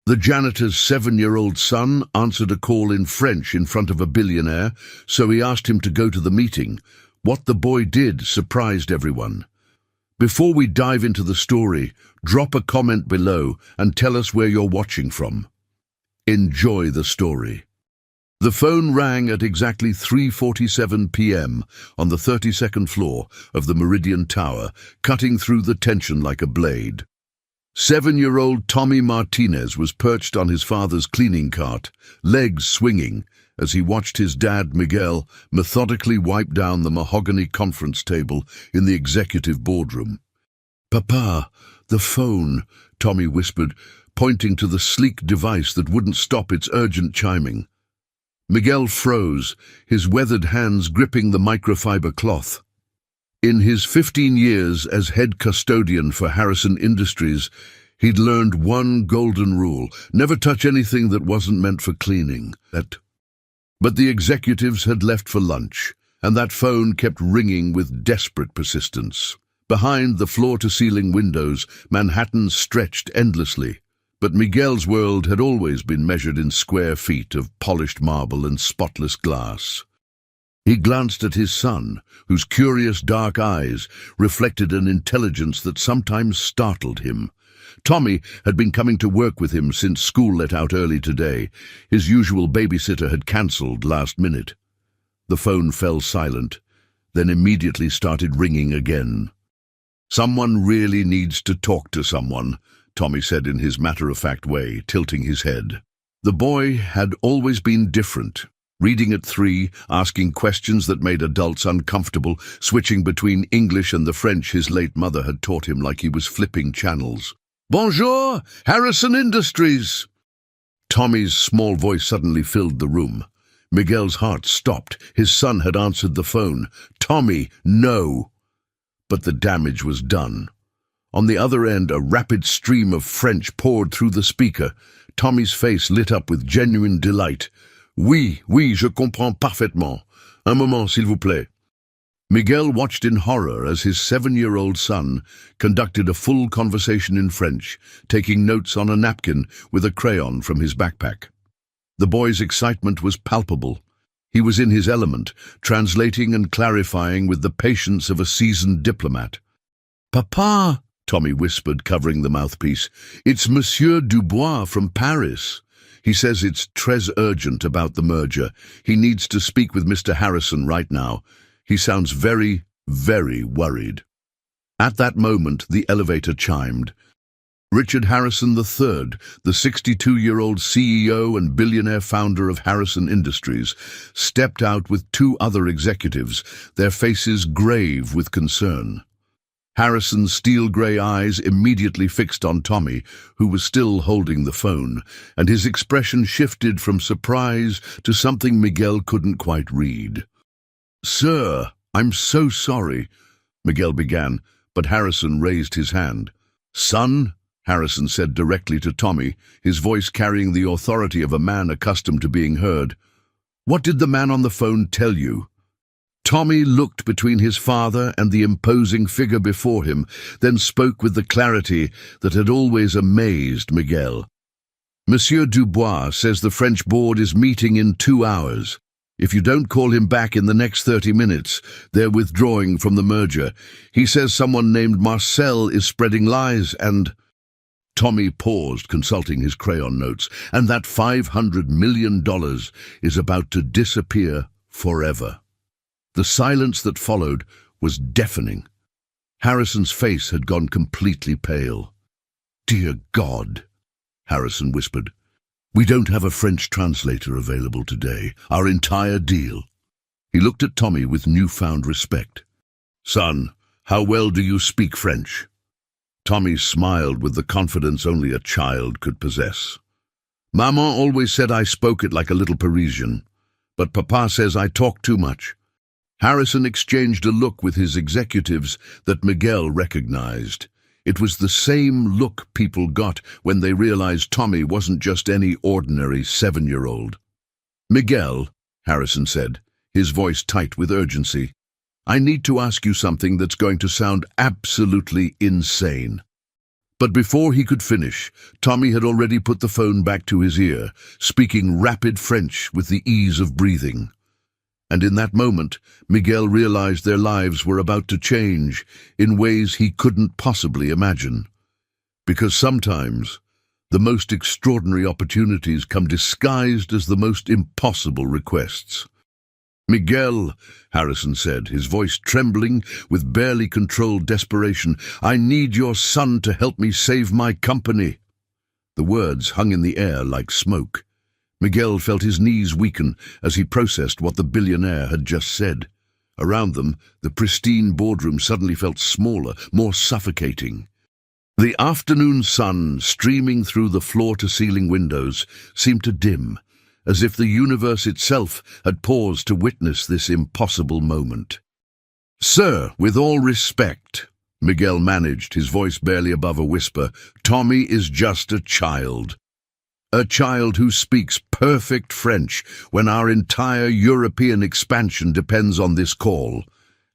The janitor's 7-year-old son answered a call in French in front of a billionaire, so he asked him to go to the meeting. What the boy did surprised everyone. Before we dive into the story, drop a comment below and tell us where you're watching from. Enjoy the story. The phone rang at exactly 3:47 p.m. on the 32nd floor of the Meridian Tower, cutting through the tension like a blade. 7-year-old Tommy Martinez was perched on his father's cleaning cart, legs swinging, as he watched his dad, Miguel, methodically wipe down the mahogany conference table in the executive boardroom. "Papa, the phone," Tommy whispered, pointing to the sleek device that wouldn't stop its urgent chiming. Miguel froze, his weathered hands gripping the microfiber cloth. In his 15 years as head custodian for Harrison Industries, he'd learned one golden rule: never touch anything that wasn't meant for cleaning. But the executives had left for lunch, and that phone kept ringing with desperate persistence. Behind the floor-to-ceiling windows, Manhattan stretched endlessly, but Miguel's world had always been measured in square feet of polished marble and spotless glass. He glanced at his son, whose curious dark eyes reflected an intelligence that sometimes startled him. Tommy had been coming to work with him since school let out early today. His usual babysitter had cancelled last minute. The phone fell silent, then immediately started ringing again. "Someone really needs to talk to someone," Tommy said in his matter-of-fact way, tilting his head. The boy had always been different. Reading at 3, asking questions that made adults uncomfortable, switching between English and the French his late mother had taught him like he was flipping channels. "Bonjour, Harrison Industries!" Tommy's small voice suddenly filled the room. Miguel's heart stopped. His son had answered the phone. "Tommy, no!" But the damage was done. On the other end, a rapid stream of French poured through the speaker. Tommy's face lit up with genuine delight. "Oui, je comprends parfaitement. Un moment, s'il vous plaît." Miguel watched in horror as his 7-year-old son conducted a full conversation in French, taking notes on a napkin with a crayon from his backpack. The boy's excitement was palpable. He was in his element, translating and clarifying with the patience of a seasoned diplomat. "Papa," Tommy whispered, covering the mouthpiece, "it's Monsieur Dubois from Paris. He says it's très urgent about the merger. He needs to speak with Mr. Harrison right now. He sounds very, very worried." At that moment, the elevator chimed. Richard Harrison III, the 62-year-old CEO and billionaire founder of Harrison Industries, stepped out with 2 other executives, their faces grave with concern. Harrison's steel-grey eyes immediately fixed on Tommy, who was still holding the phone, and his expression shifted from surprise to something Miguel couldn't quite read. "Sir, I'm so sorry," Miguel began, but Harrison raised his hand. "Son," Harrison said directly to Tommy, his voice carrying the authority of a man accustomed to being heard, "what did the man on the phone tell you?" Tommy looked between his father and the imposing figure before him, then spoke with the clarity that had always amazed Miguel. "Monsieur Dubois says the French board is meeting in 2 hours. If you don't call him back in the next 30 minutes, they're withdrawing from the merger. He says someone named Marcel is spreading lies and—" Tommy paused, consulting his crayon notes. "And that $500 million is about to disappear forever." The silence that followed was deafening. Harrison's face had gone completely pale. "Dear God," Harrison whispered. "We don't have a French translator available today. Our entire deal." He looked at Tommy with newfound respect. "Son, how well do you speak French?" Tommy smiled with the confidence only a child could possess. "Maman always said I spoke it like a little Parisian, but Papa says I talk too much." Harrison exchanged a look with his executives that Miguel recognized. It was the same look people got when they realized Tommy wasn't just any ordinary 7-year-old. "Miguel," Harrison said, his voice tight with urgency, "I need to ask you something that's going to sound absolutely insane. But before he could finish, Tommy had already put the phone back to his ear, speaking rapid French with the ease of breathing. And in that moment, Miguel realized their lives were about to change in ways he couldn't possibly imagine. Because sometimes, the most extraordinary opportunities come disguised as the most impossible requests. "Miguel," Harrison said, his voice trembling with barely controlled desperation, "I need your son to help me save my company." The words hung in the air like smoke. Miguel felt his knees weaken as he processed what the billionaire had just said. Around them, the pristine boardroom suddenly felt smaller, more suffocating. The afternoon sun, streaming through the floor-to-ceiling windows, seemed to dim, as if the universe itself had paused to witness this impossible moment. "Sir, with all respect," Miguel managed, his voice barely above a whisper, "Tommy is just a child. A child who speaks perfect French when our entire European expansion depends on this call."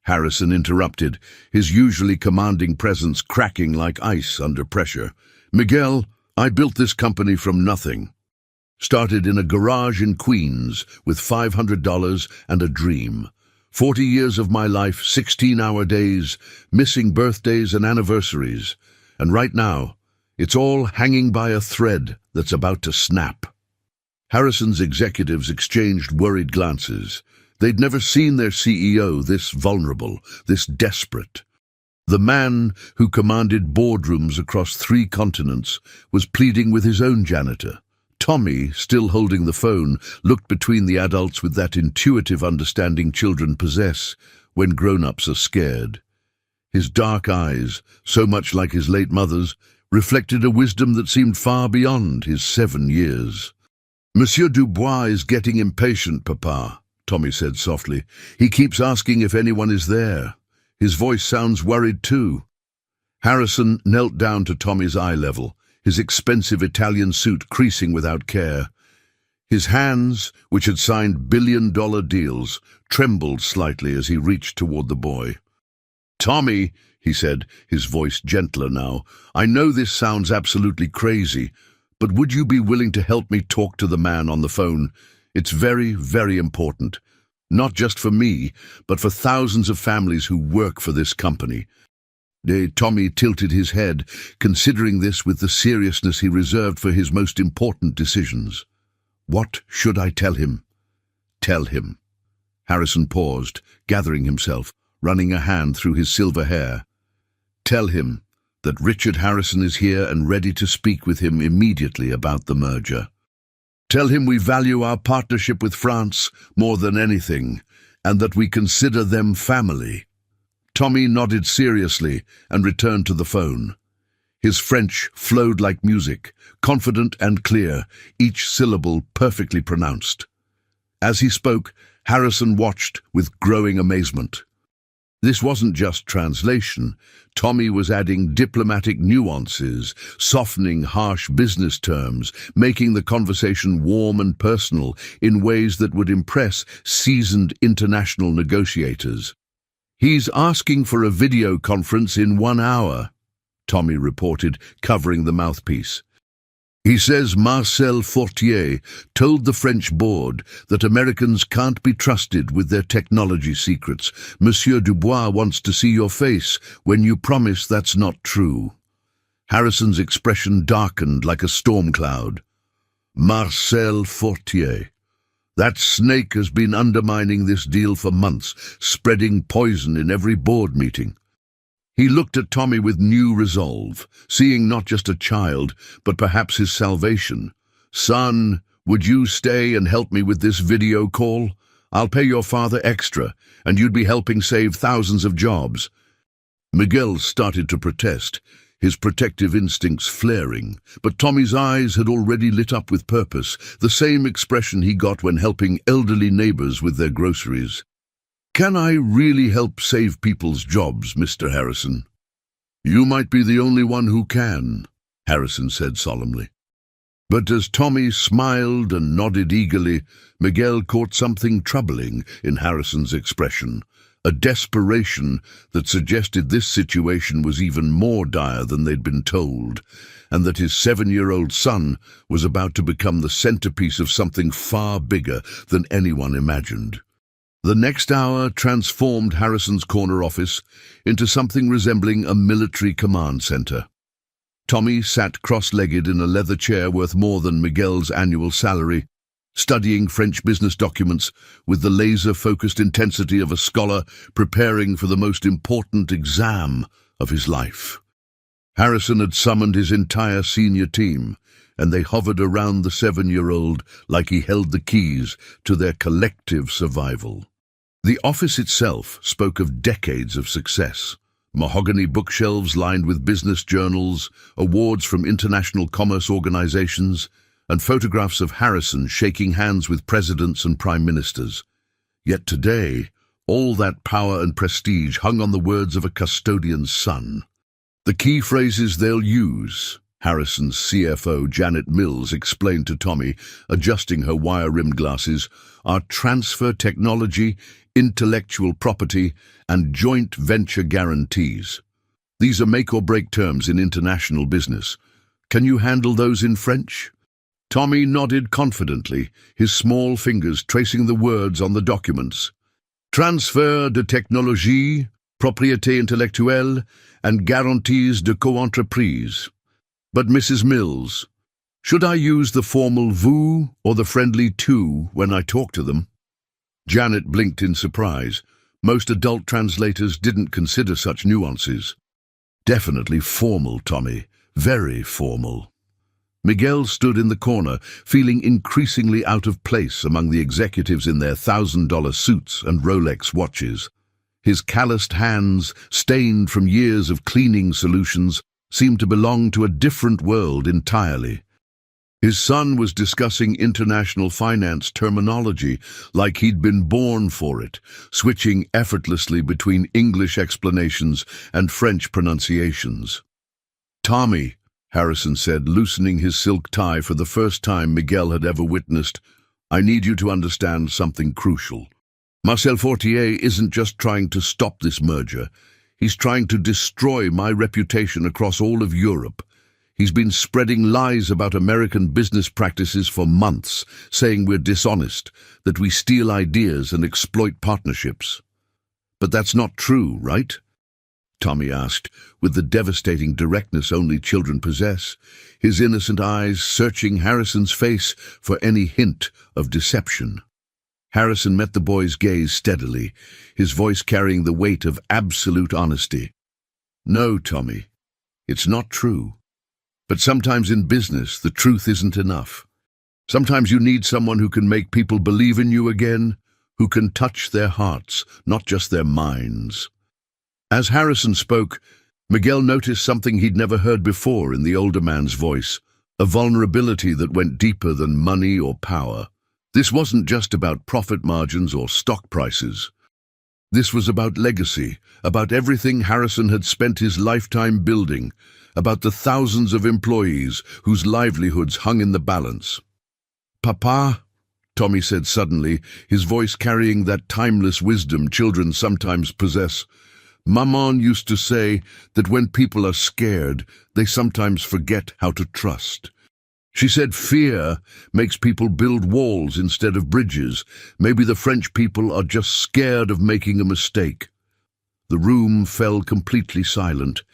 Harrison interrupted, his usually commanding presence cracking like ice under pressure. "Miguel, I built this company from nothing. Started in a garage in Queens with $500 and a dream. 40 years of my life, 16-hour days, missing birthdays and anniversaries. And right now, it's all hanging by a thread that's about to snap." Harrison's executives exchanged worried glances. They'd never seen their CEO this vulnerable, this desperate. The man who commanded boardrooms across 3 continents was pleading with his own janitor. Tommy, still holding the phone, looked between the adults with that intuitive understanding children possess when grown-ups are scared. His dark eyes, so much like his late mother's, reflected a wisdom that seemed far beyond his 7 years. "Monsieur Dubois is getting impatient, Papa," Tommy said softly. "He keeps asking if anyone is there. His voice sounds worried too." Harrison knelt down to Tommy's eye level, his expensive Italian suit creasing without care. His hands, which had signed billion-dollar deals, trembled slightly as he reached toward the boy. "Tommy," he said, his voice gentler now, "I know this sounds absolutely crazy, but would you be willing to help me talk to the man on the phone? It's very, very important. Not just for me, but for thousands of families who work for this company." Tommy tilted his head, considering this with the seriousness he reserved for his most important decisions. "What should I tell him?" "Tell him." Harrison paused, gathering himself, running a hand through his silver hair. "Tell him that Richard Harrison is here and ready to speak with him immediately about the merger. Tell him we value our partnership with France more than anything, and that we consider them family." Tommy nodded seriously and returned to the phone. His French flowed like music, confident and clear, each syllable perfectly pronounced. As he spoke, Harrison watched with growing amazement. This wasn't just translation. Tommy was adding diplomatic nuances, softening harsh business terms, making the conversation warm and personal in ways that would impress seasoned international negotiators. "He's asking for a video conference in 1 hour," Tommy reported, covering the mouthpiece. "He says Marcel Fortier told the French board that Americans can't be trusted with their technology secrets. Monsieur Dubois wants to see your face when you promise that's not true." Harrison's expression darkened like a storm cloud. "Marcel Fortier. That snake has been undermining this deal for months, spreading poison in every board meeting." He looked at Tommy with new resolve, seeing not just a child, but perhaps his salvation. "Son, would you stay and help me with this video call? I'll pay your father extra, and you'd be helping save thousands of jobs." Miguel started to protest, his protective instincts flaring, but Tommy's eyes had already lit up with purpose, the same expression he got when helping elderly neighbors with their groceries. "Can I really help save people's jobs, Mr. Harrison?" "You might be the only one who can," Harrison said solemnly. But as Tommy smiled and nodded eagerly, Miguel caught something troubling in Harrison's expression, a desperation that suggested this situation was even more dire than they'd been told, and that his 7-year-old son was about to become the centerpiece of something far bigger than anyone imagined. The next hour transformed Harrison's corner office into something resembling a military command center. Tommy sat cross-legged in a leather chair worth more than Miguel's annual salary, studying French business documents with the laser-focused intensity of a scholar preparing for the most important exam of his life. Harrison had summoned his entire senior team, and they hovered around the 7-year-old like he held the keys to their collective survival. The office itself spoke of decades of success. Mahogany bookshelves lined with business journals, awards from international commerce organizations, and photographs of Harrison shaking hands with presidents and prime ministers. Yet today, all that power and prestige hung on the words of a custodian's son. The key phrases they'll use, Harrison's CFO Janet Mills explained to Tommy, adjusting her wire-rimmed glasses, are transfer technology, intellectual property, and joint venture guarantees. These are make-or-break terms in international business. Can you handle those in French? Tommy nodded confidently, his small fingers tracing the words on the documents. Transfert de technologie, propriété intellectuelle, and guarantees de co-entreprise. But Mrs. Mills, should I use the formal vous or the friendly tu when I talk to them? Janet blinked in surprise. Most adult translators didn't consider such nuances. Definitely formal, Tommy. Very formal. Miguel stood in the corner, feeling increasingly out of place among the executives in their $1,000 suits and Rolex watches. His calloused hands, stained from years of cleaning solutions, seemed to belong to a different world entirely. His son was discussing international finance terminology like he'd been born for it, switching effortlessly between English explanations and French pronunciations. "Tommy," Harrison said, loosening his silk tie for the first time Miguel had ever witnessed, "I need you to understand something crucial. Marcel Fortier isn't just trying to stop this merger. He's trying to destroy my reputation across all of Europe. He's been spreading lies about American business practices for months, saying we're dishonest, that we steal ideas and exploit partnerships." "But that's not true, right?" Tommy asked, with the devastating directness only children possess, his innocent eyes searching Harrison's face for any hint of deception. Harrison met the boy's gaze steadily, his voice carrying the weight of absolute honesty. "No, Tommy, it's not true. But sometimes in business, the truth isn't enough. Sometimes you need someone who can make people believe in you again, who can touch their hearts, not just their minds." As Harrison spoke, Miguel noticed something he'd never heard before in the older man's voice, a vulnerability that went deeper than money or power. This wasn't just about profit margins or stock prices. This was about legacy, about everything Harrison had spent his lifetime building, about the thousands of employees whose livelihoods hung in the balance. "Papa," Tommy said suddenly, his voice carrying that timeless wisdom children sometimes possess, "Maman used to say that when people are scared, they sometimes forget how to trust. She said fear makes people build walls instead of bridges. Maybe the French people are just scared of making a mistake." The room fell completely silent.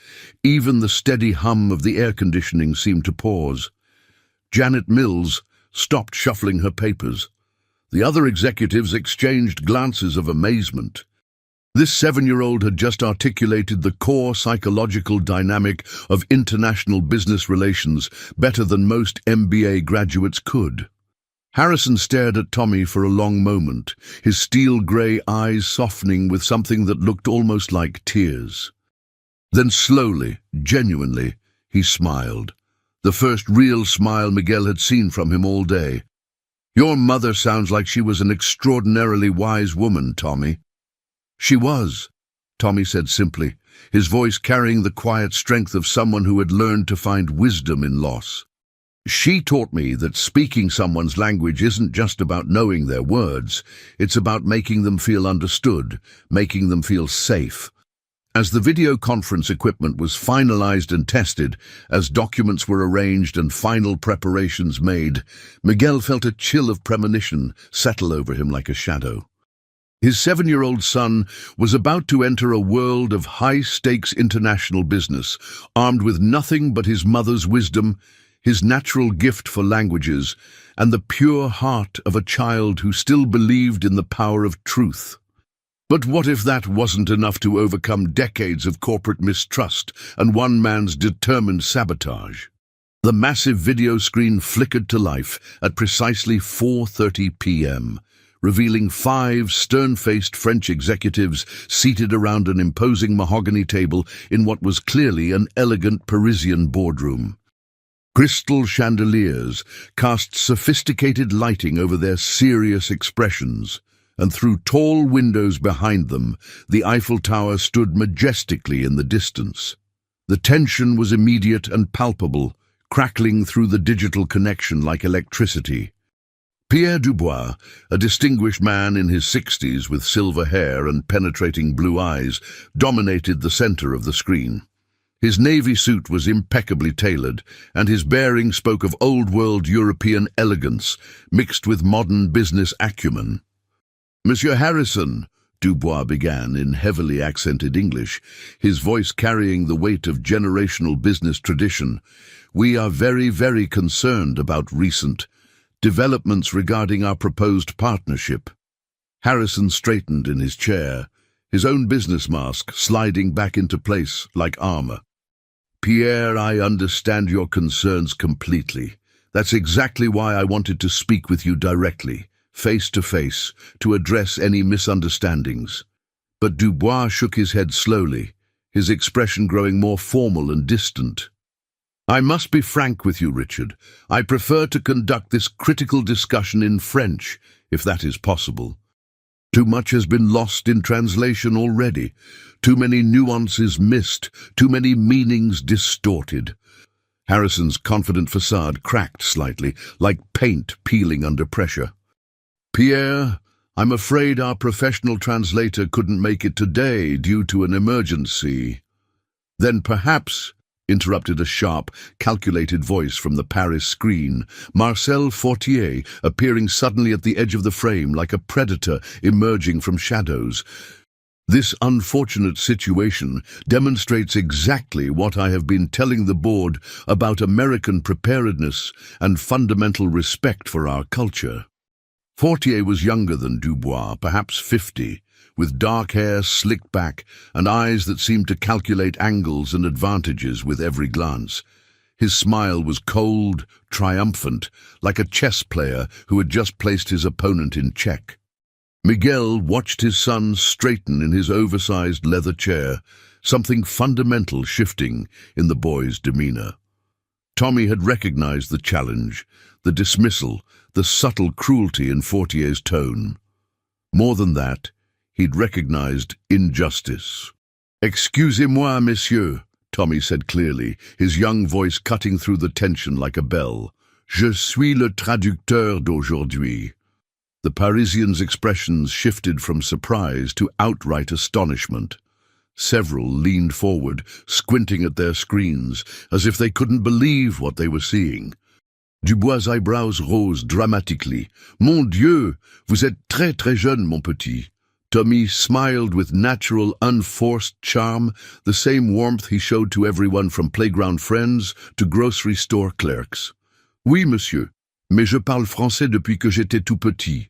Even the steady hum of the air conditioning seemed to pause. Janet Mills stopped shuffling her papers. The other executives exchanged glances of amazement. This 7-year-old had just articulated the core psychological dynamic of international business relations better than most MBA graduates could. Harrison stared at Tommy for a long moment, his steel-grey eyes softening with something that looked almost like tears. Then slowly, genuinely, he smiled, the first real smile Miguel had seen from him all day. "Your mother sounds like she was an extraordinarily wise woman, Tommy." "She was," Tommy said simply, his voice carrying the quiet strength of someone who had learned to find wisdom in loss. She taught me that speaking someone's language isn't just about knowing their words, it's about making them feel understood, making them feel safe. As the video conference equipment was finalized and tested, as documents were arranged and final preparations made, Miguel felt a chill of premonition settle over him like a shadow. His 7-year-old son was about to enter a world of high-stakes international business, armed with nothing but his mother's wisdom, his natural gift for languages, and the pure heart of a child who still believed in the power of truth. But what if that wasn't enough to overcome decades of corporate mistrust and one man's determined sabotage? The massive video screen flickered to life at precisely 4:30 p.m., revealing 5 stern-faced French executives seated around an imposing mahogany table in what was clearly an elegant Parisian boardroom. Crystal chandeliers cast sophisticated lighting over their serious expressions, and through tall windows behind them, the Eiffel Tower stood majestically in the distance. The tension was immediate and palpable, crackling through the digital connection like electricity. Pierre Dubois, a distinguished man in his 60s with silver hair and penetrating blue eyes, dominated the center of the screen. His navy suit was impeccably tailored, and his bearing spoke of old-world European elegance mixed with modern business acumen. "Monsieur Harrison," Dubois began in heavily accented English, his voice carrying the weight of generational business tradition, "we are very, very concerned about recent developments regarding our proposed partnership." Harrison straightened in his chair, his own business mask sliding back into place like armor. "Pierre, I understand your concerns completely. That's exactly why I wanted to speak with you directly, face to face, to address any misunderstandings." But Dubois shook his head slowly, his expression growing more formal and distant. "I must be frank with you, Richard. I prefer to conduct this critical discussion in French, if that is possible. Too much has been lost in translation already, too many nuances missed, too many meanings distorted." Harrison's confident facade cracked slightly, like paint peeling under pressure. "Pierre, I'm afraid our professional translator couldn't make it today due to an emergency." "Then perhaps," interrupted a sharp, calculated voice from the Paris screen, Marcel Fortier appearing suddenly at the edge of the frame like a predator emerging from shadows. "This unfortunate situation demonstrates exactly what I have been telling the board about American preparedness and fundamental respect for our culture." Fortier was younger than Dubois, perhaps 50, with dark hair slicked back and eyes that seemed to calculate angles and advantages with every glance. His smile was cold, triumphant, like a chess player who had just placed his opponent in check. Miguel watched his son straighten in his oversized leather chair, something fundamental shifting in the boy's demeanor. Tommy had recognized the challenge, the dismissal, the subtle cruelty in Fortier's tone. More than that, he'd recognized injustice. "Excusez-moi, monsieur," Tommy said clearly, his young voice cutting through the tension like a bell. "Je suis le traducteur d'aujourd'hui." The Parisian's expressions shifted from surprise to outright astonishment. Several leaned forward, squinting at their screens, as if they couldn't believe what they were seeing. Dubois' eyebrows rose dramatically. "Mon Dieu, vous êtes très très jeune, mon petit." Tommy smiled with natural, unforced charm, the same warmth he showed to everyone from playground friends to grocery store clerks. "Oui, monsieur, mais je parle français depuis que j'étais tout petit.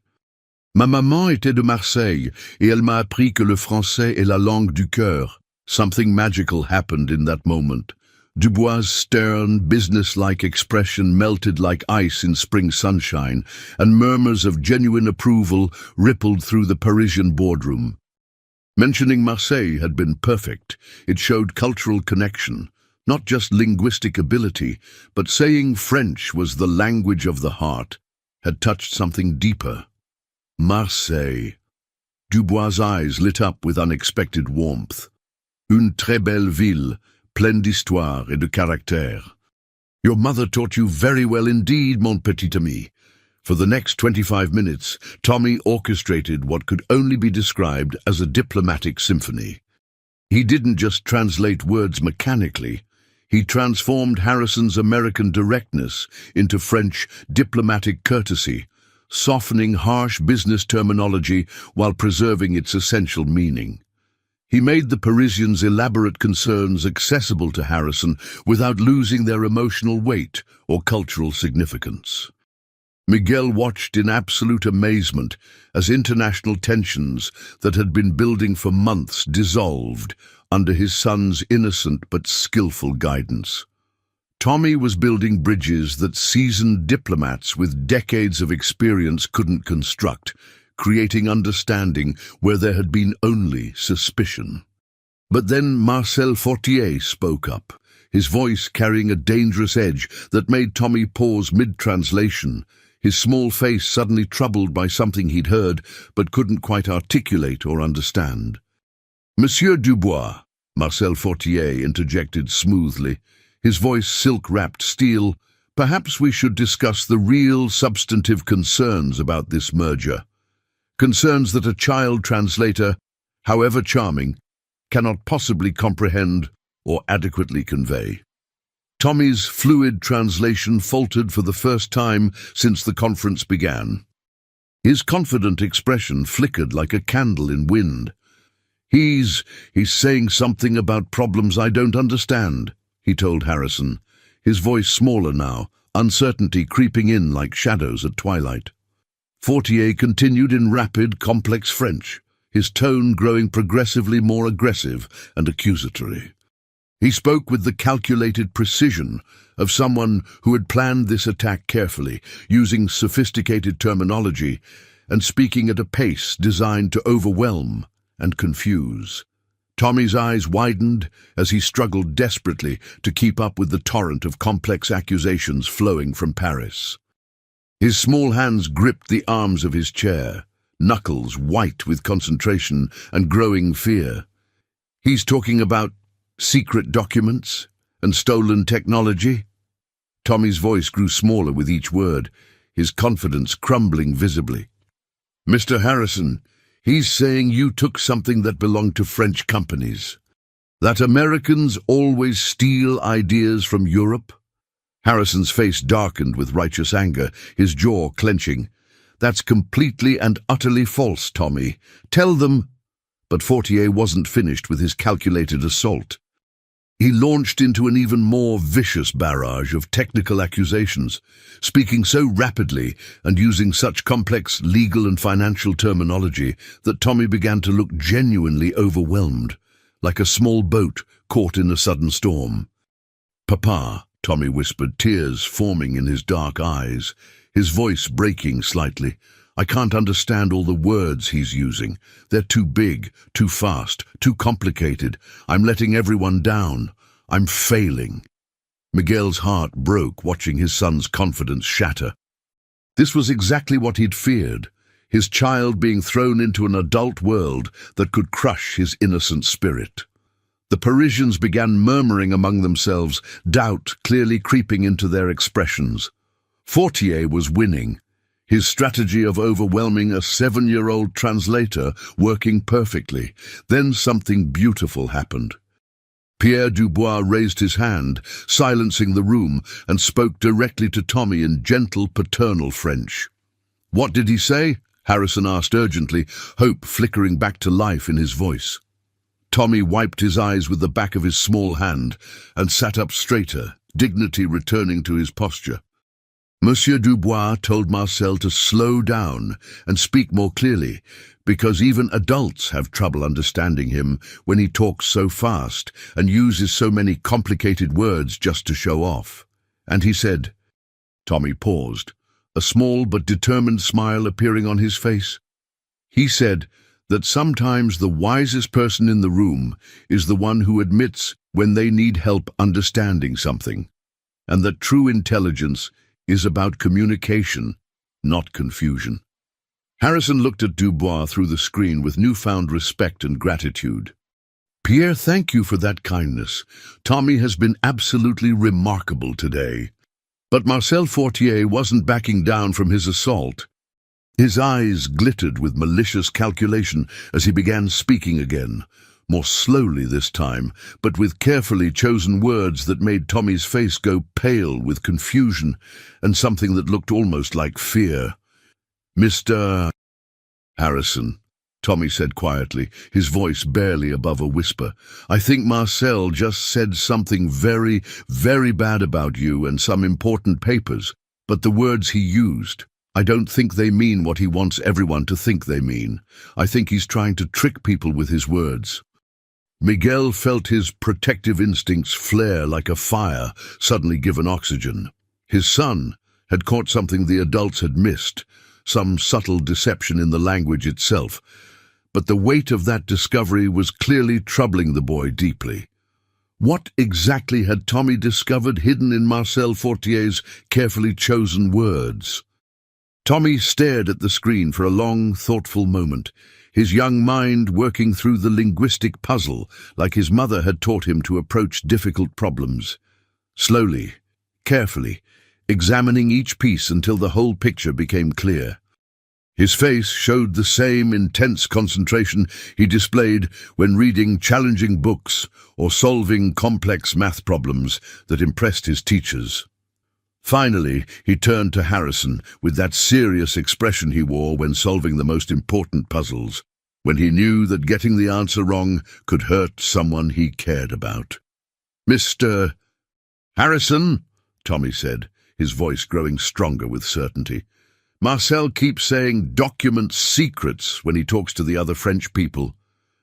Ma maman était de Marseille, et elle m'a appris que le français est la langue du cœur." Something magical happened in that moment. Dubois' stern, business-like expression melted like ice in spring sunshine, and murmurs of genuine approval rippled through the Parisian boardroom. Mentioning Marseille had been perfect. It showed cultural connection, not just linguistic ability, but saying French was the language of the heart had touched something deeper. Marseille. Dubois' eyes lit up with unexpected warmth. Une très belle ville, pleine d'histoire et de caractère. Your mother taught you very well indeed, mon petit ami. For the next 25 minutes, Tommy orchestrated what could only be described as a diplomatic symphony. He didn't just translate words mechanically. He transformed Harrison's American directness into French diplomatic courtesy, softening harsh business terminology while preserving its essential meaning. He made the Parisians' elaborate concerns accessible to Harrison without losing their emotional weight or cultural significance. Miguel watched in absolute amazement as international tensions that had been building for months dissolved under his son's innocent but skillful guidance. Tommy was building bridges that seasoned diplomats with decades of experience couldn't construct, creating understanding where there had been only suspicion. But then Marcel Fortier spoke up, his voice carrying a dangerous edge that made Tommy pause mid-translation, his small face suddenly troubled by something he'd heard but couldn't quite articulate or understand. "Monsieur Dubois," Marcel Fortier interjected smoothly, his voice silk-wrapped steel, "perhaps we should discuss the real substantive concerns about this merger. Concerns that a child translator, however charming, cannot possibly comprehend or adequately convey." Tommy's fluid translation faltered for the first time since the conference began. His confident expression flickered like a candle in wind. He's saying something about problems I don't understand," he told Harrison, his voice smaller now, uncertainty creeping in like shadows at twilight. Fortier continued in rapid, complex French, his tone growing progressively more aggressive and accusatory. He spoke with the calculated precision of someone who had planned this attack carefully, using sophisticated terminology and speaking at a pace designed to overwhelm and confuse. Tommy's eyes widened as he struggled desperately to keep up with the torrent of complex accusations flowing from Paris. His small hands gripped the arms of his chair, knuckles white with concentration and growing fear. "He's talking about secret documents and stolen technology?" Tommy's voice grew smaller with each word, his confidence crumbling visibly. "Mr. Harrison, he's saying you took something that belonged to French companies. That Americans always steal ideas from Europe?" Harrison's face darkened with righteous anger, his jaw clenching. "That's completely and utterly false, Tommy. Tell them—" But Fortier wasn't finished with his calculated assault. He launched into an even more vicious barrage of technical accusations, speaking so rapidly and using such complex legal and financial terminology that Tommy began to look genuinely overwhelmed, like a small boat caught in a sudden storm. "Papa," Tommy whispered, tears forming in his dark eyes, his voice breaking slightly. "I can't understand all the words he's using. They're too big, too fast, too complicated. I'm letting everyone down. I'm failing." Miguel's heart broke watching his son's confidence shatter. This was exactly what he'd feared, his child being thrown into an adult world that could crush his innocent spirit. The Parisians began murmuring among themselves, doubt clearly creeping into their expressions. Fortier was winning, his strategy of overwhelming a 7-year-old translator working perfectly. Then something beautiful happened. Pierre Dubois raised his hand, silencing the room, and spoke directly to Tommy in gentle, paternal French. "What did he say?" Harrison asked urgently, hope flickering back to life in his voice. Tommy wiped his eyes with the back of his small hand and sat up straighter, dignity returning to his posture. "Monsieur Dubois told Marcel to slow down and speak more clearly, because even adults have trouble understanding him when he talks so fast and uses so many complicated words just to show off. And he said—" Tommy paused, a small but determined smile appearing on his face. "He said that sometimes the wisest person in the room is the one who admits when they need help understanding something, and that true intelligence is about communication, not confusion." Harrison looked at Dubois through the screen with newfound respect and gratitude. "Pierre, thank you for that kindness. Tommy has been absolutely remarkable today." But Marcel Fortier wasn't backing down from his assault. His eyes glittered with malicious calculation as he began speaking again, more slowly this time, but with carefully chosen words that made Tommy's face go pale with confusion and something that looked almost like fear. "Mr. Harrison," Tommy said quietly, his voice barely above a whisper, "I think Marcel just said something very, very bad about you and some important papers, but the words he used, I don't think they mean what he wants everyone to think they mean. I think he's trying to trick people with his words." Miguel felt his protective instincts flare like a fire suddenly given oxygen. His son had caught something the adults had missed, some subtle deception in the language itself, but the weight of that discovery was clearly troubling the boy deeply. What exactly had Tommy discovered hidden in Marcel Fortier's carefully chosen words? Tommy stared at the screen for a long, thoughtful moment, his young mind working through the linguistic puzzle like his mother had taught him to approach difficult problems. Slowly, carefully, examining each piece until the whole picture became clear. His face showed the same intense concentration he displayed when reading challenging books or solving complex math problems that impressed his teachers. Finally, he turned to Harrison with that serious expression he wore when solving the most important puzzles, when he knew that getting the answer wrong could hurt someone he cared about. "Mr. Harrison," Tommy said, his voice growing stronger with certainty. "Marcel keeps saying document secrets when he talks to the other French people,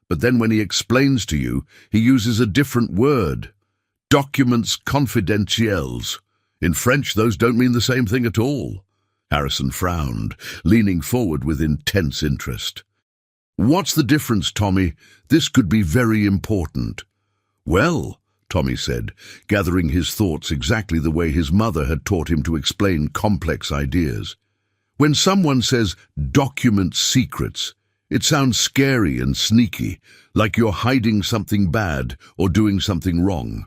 but then when he explains to you, he uses a different word. Documents confidentiels. In French, those don't mean the same thing at all." Harrison frowned, leaning forward with intense interest. "What's the difference, Tommy? This could be very important." "Well," Tommy said, gathering his thoughts exactly the way his mother had taught him to explain complex ideas. "When someone says document secrets, it sounds scary and sneaky, like you're hiding something bad or doing something wrong.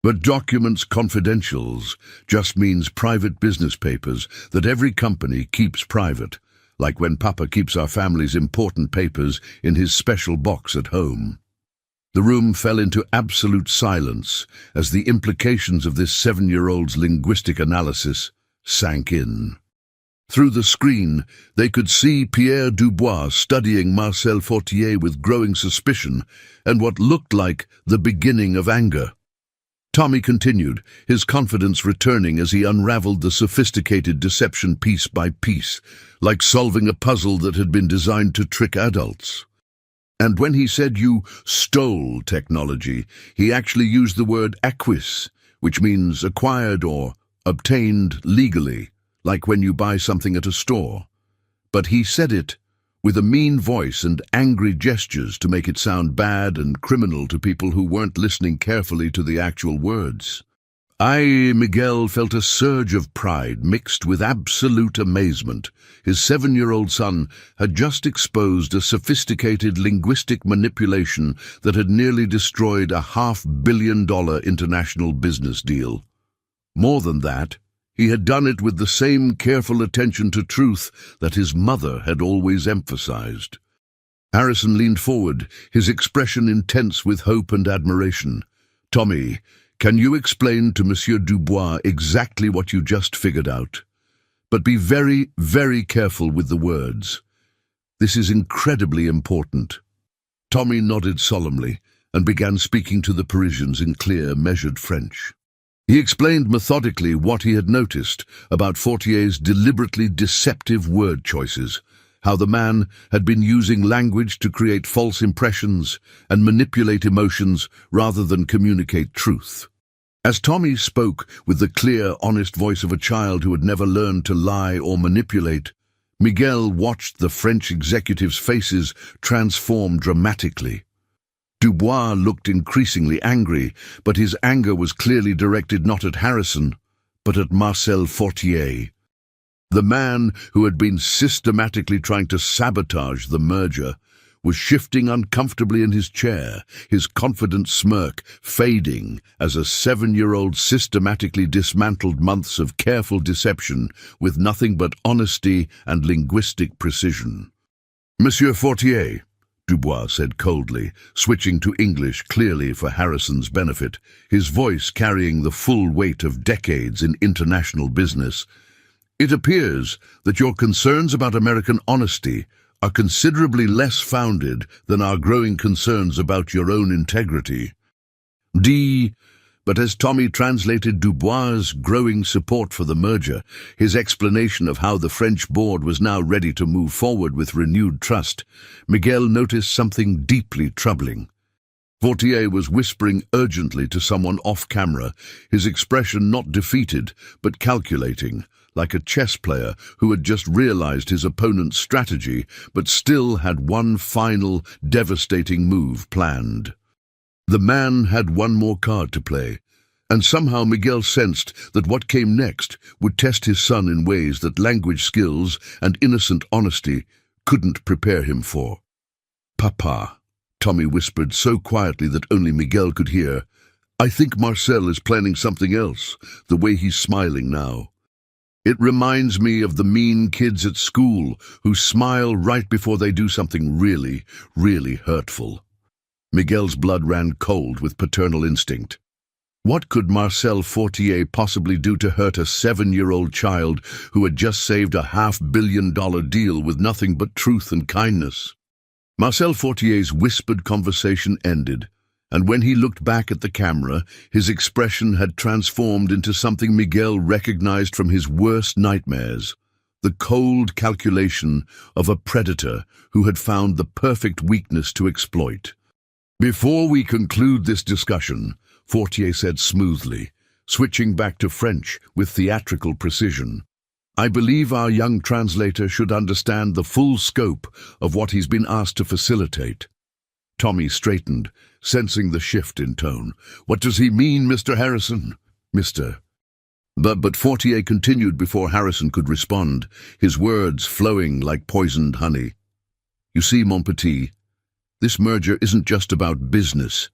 But documents confidentials just means private business papers that every company keeps private, like when Papa keeps our family's important papers in his special box at home." The room fell into absolute silence as the implications of this 7-year-old's linguistic analysis sank in. Through the screen, they could see Pierre Dubois studying Marcel Fortier with growing suspicion and what looked like the beginning of anger. Tommy continued, his confidence returning as he unraveled the sophisticated deception piece by piece, like solving a puzzle that had been designed to trick adults. And when he said you stole technology, he actually used the word acquis, which means acquired or obtained legally, like when you buy something at a store. But he said it with a mean voice and angry gestures to make it sound bad and criminal to people who weren't listening carefully to the actual words. Miguel felt a surge of pride mixed with absolute amazement. His 7-year-old son had just exposed a sophisticated linguistic manipulation that had nearly destroyed a $500 million international business deal. More than that, he had done it with the same careful attention to truth that his mother had always emphasized. Harrison leaned forward, his expression intense with hope and admiration. "Tommy, can you explain to Monsieur Dubois exactly what you just figured out? But be very, very careful with the words. This is incredibly important." Tommy nodded solemnly and began speaking to the Parisians in clear, measured French. He explained methodically what he had noticed about Fortier's deliberately deceptive word choices, how the man had been using language to create false impressions and manipulate emotions rather than communicate truth. As Tommy spoke with the clear, honest voice of a child who had never learned to lie or manipulate, Miguel watched the French executives' faces transform dramatically. Dubois looked increasingly angry, but his anger was clearly directed not at Harrison, but at Marcel Fortier. The man who had been systematically trying to sabotage the merger was shifting uncomfortably in his chair, his confident smirk fading as a 7-year-old systematically dismantled months of careful deception with nothing but honesty and linguistic precision. "Monsieur Fortier," Dubois said coldly, switching to English clearly for Harrison's benefit, his voice carrying the full weight of decades in international business. "It appears that your concerns about American honesty are considerably less founded than our growing concerns about your own integrity." But as Tommy translated Dubois' growing support for the merger, his explanation of how the French board was now ready to move forward with renewed trust, Miguel noticed something deeply troubling. Fortier was whispering urgently to someone off-camera, his expression not defeated, but calculating, like a chess player who had just realized his opponent's strategy, but still had one final, devastating move planned. The man had one more card to play, and somehow Miguel sensed that what came next would test his son in ways that language skills and innocent honesty couldn't prepare him for. "Papa," Tommy whispered so quietly that only Miguel could hear, "I think Marcel is planning something else, the way he's smiling now. It reminds me of the mean kids at school who smile right before they do something really, really hurtful." Miguel's blood ran cold with paternal instinct. What could Marcel Fortier possibly do to hurt a 7-year-old child who had just saved a $500 million deal with nothing but truth and kindness? Marcel Fortier's whispered conversation ended, and when he looked back at the camera, his expression had transformed into something Miguel recognized from his worst nightmares, the cold calculation of a predator who had found the perfect weakness to exploit. "Before we conclude this discussion," Fortier said smoothly, switching back to French with theatrical precision, "I believe our young translator should understand the full scope of what he's been asked to facilitate." Tommy straightened, sensing the shift in tone. "What does he mean, Mr. Harrison?" "Mr." But Fortier continued before Harrison could respond, his words flowing like poisoned honey. "You see, mon petit, this merger isn't just about business.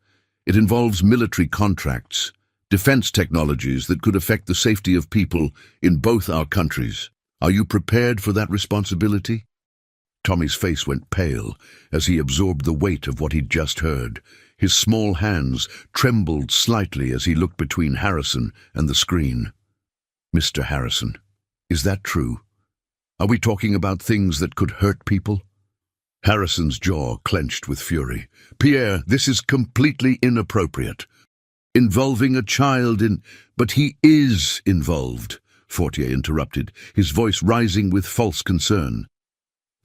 It involves military contracts, defense technologies that could affect the safety of people in both our countries. Are you prepared for that responsibility?" Tommy's face went pale as he absorbed the weight of what he'd just heard. His small hands trembled slightly as he looked between Harrison and the screen. "Mr. Harrison, is that true? Are we talking about things that could hurt people?" Harrison's jaw clenched with fury. "Pierre, this is completely inappropriate. Involving a child in—" "But he is involved," Fortier interrupted, his voice rising with false concern.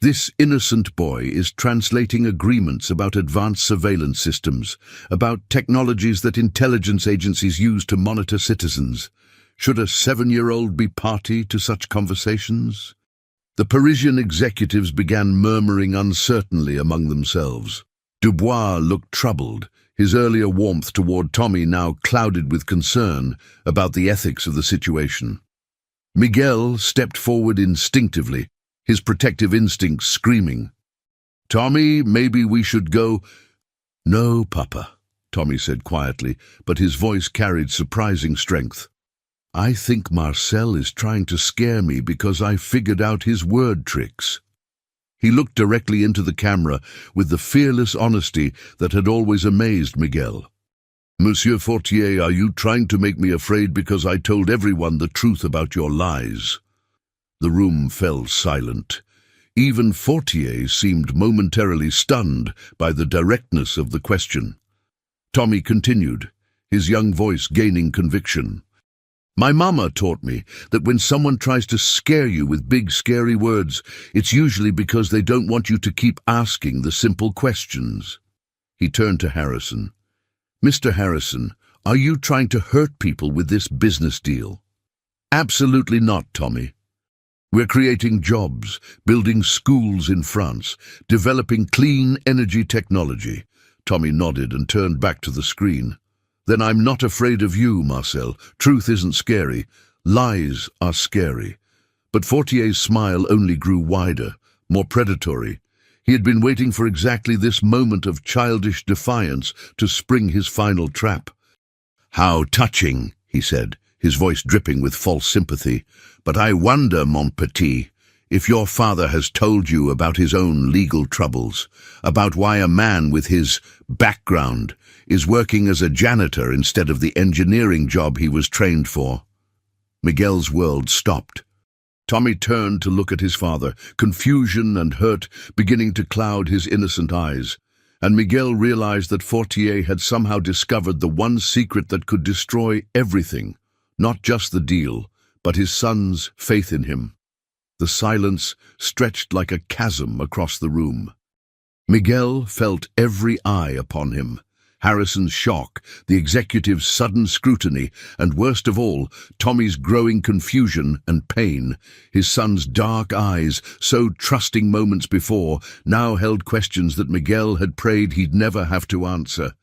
"This innocent boy is translating agreements about advanced surveillance systems, about technologies that intelligence agencies use to monitor citizens. Should a 7-year-old be party to such conversations?" The Parisian executives began murmuring uncertainly among themselves. Dubois looked troubled, his earlier warmth toward Tommy now clouded with concern about the ethics of the situation. Miguel stepped forward instinctively, his protective instincts screaming, "Tommy, maybe we should go—" "No, Papa," Tommy said quietly, but his voice carried surprising strength. "I think Marcel is trying to scare me because I figured out his word tricks." He looked directly into the camera with the fearless honesty that had always amazed Miguel. "Monsieur Fortier, are you trying to make me afraid because I told everyone the truth about your lies?" The room fell silent. Even Fortier seemed momentarily stunned by the directness of the question. Tommy continued, his young voice gaining conviction. "My mama taught me that when someone tries to scare you with big, scary words, it's usually because they don't want you to keep asking the simple questions." He turned to Harrison. "Mr. Harrison, are you trying to hurt people with this business deal?" "Absolutely not, Tommy. We're creating jobs, building schools in France, developing clean energy technology." Tommy nodded and turned back to the screen. "Then I'm not afraid of you, Marcel. Truth isn't scary. Lies are scary." But Fortier's smile only grew wider, more predatory. He had been waiting for exactly this moment of childish defiance to spring his final trap. "How touching," he said, his voice dripping with false sympathy. "But I wonder, mon petit, if your father has told you about his own legal troubles, about why a man with his background is working as a janitor instead of the engineering job he was trained for." Miguel's world stopped. Tommy turned to look at his father, confusion and hurt beginning to cloud his innocent eyes, and Miguel realized that Fortier had somehow discovered the one secret that could destroy everything, not just the deal, but his son's faith in him. The silence stretched like a chasm across the room. Miguel felt every eye upon him. Harrison's shock, the executive's sudden scrutiny, and worst of all, Tommy's growing confusion and pain. His son's dark eyes, so trusting moments before, now held questions that Miguel had prayed he'd never have to answer.